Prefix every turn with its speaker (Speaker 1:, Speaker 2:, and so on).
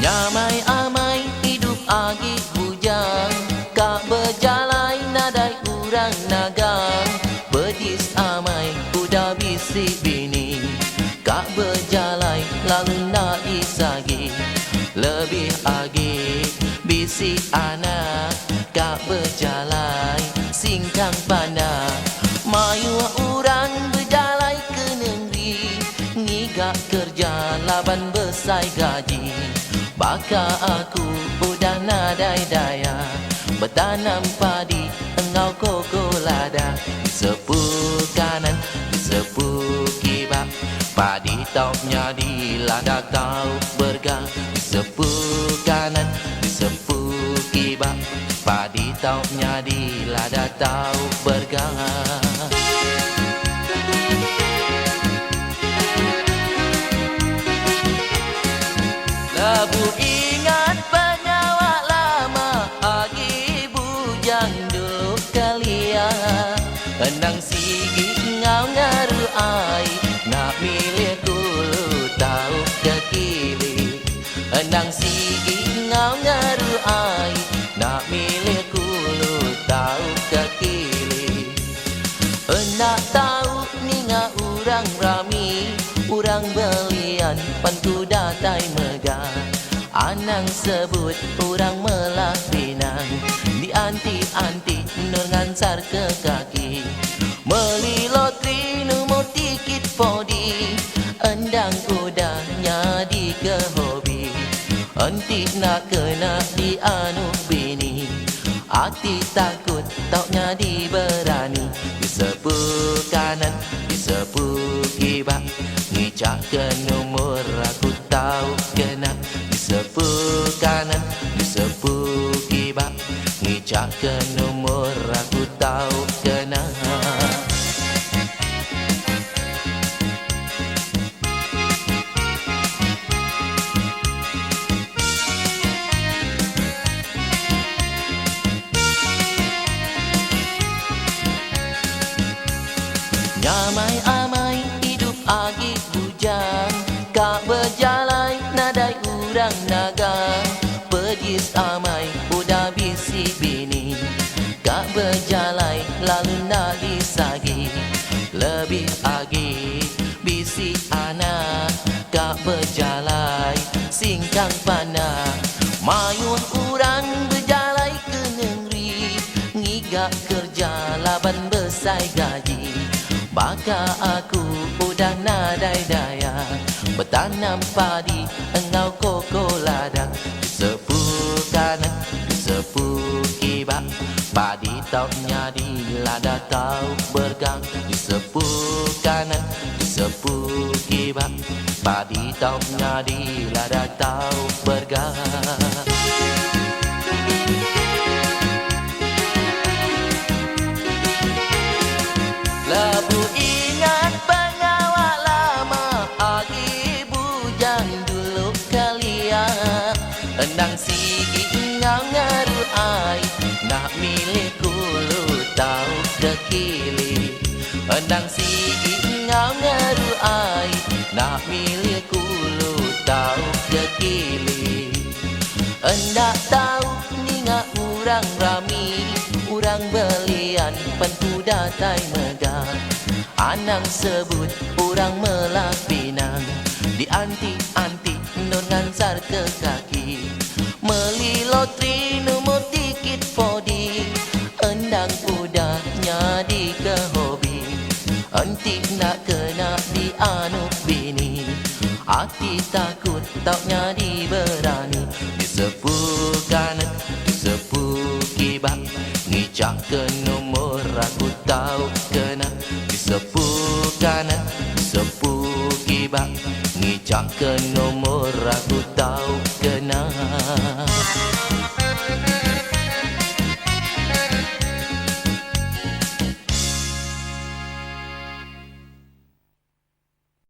Speaker 1: Nyamai-amai hidup agi bujang, kak berjalai nadai urang nagang. Bedis amai udah bisik bini, kak berjalai lalu nak disagi. Lebih agi bisik anak, kak berjalai singkang panah. Mayu urang berjalai ke negeri, ngigak kerja laban besai gaji. Baka aku udah nadai daya, bertanam padi engau koko lada. Disepu kanan, disepu kibak, padi taupnya di lada tahu bergang. Disepu kanan, disepu kibak, padi taupnya di lada tahu bergang. Lebu ingat penyawa lama, agi bujang dulu kalia. Enang sigi ngau ngaru ai, nak milih kulu tahu ke kili. Enang sigi ngau ngaru ai, nak milih kulu tahu ke kili. Enak tahu ninga urang rami, urang belian pantu datai megah. Anang sebut urang melah pinang, di anti-anti nur ngansar ke kaki. Meli lotri numo tikit podi, endang kudanya di ke hobi. Anti nak kena di anu bini, hati takut tauknya di berani. Disepu kanan, disepu kibak, ngicak ke nomor aku tahu kena. Disepu kanan, disepu kibak, ngicak ke nomor aku tahu kena. Nyamai-amai hidup agi bujang, kak berjalai nadai urang nagang. Bedis amai udah bisik bini, kak berjalai lalu nak disagi. Lebih agi bisik anak, kak berjalai singkang panah. Mayun urang berjalai ke negeri, ngigak kerja laban besai gaji. Baka aku udah nadai daya, bertanam padi engau koko ladang. Disepu kanan, disepu kibak, padi taupnya di lada tahu bergang. Disepu kanan, disepu kibak, padi taupnya di lada tahu bergang. Lebu ingat penyawa lama, agi bujang dulu kalia. Endang sigi ngau ngaru ai, nak milih kulu tahu ke kili. Endang sigi ngau ngaru ai, nak milih kulu tahu ke kili. Endak tahu ninga urang rami, urang belian pentu datai megah. Anang sebut urang melah pinang, di anti-anti nur ngansar ke kaki. Meli lotri nomor tikit podi, endang udahnya di ke hobi. Anti nak kena di anu bini, hati takut tauknya di berani. Disepu kanan, disepu kibak, ngicak ke nomor aku tahu kena. Disepu kanan, disepu kibak, ngicak ke nomor aku tahu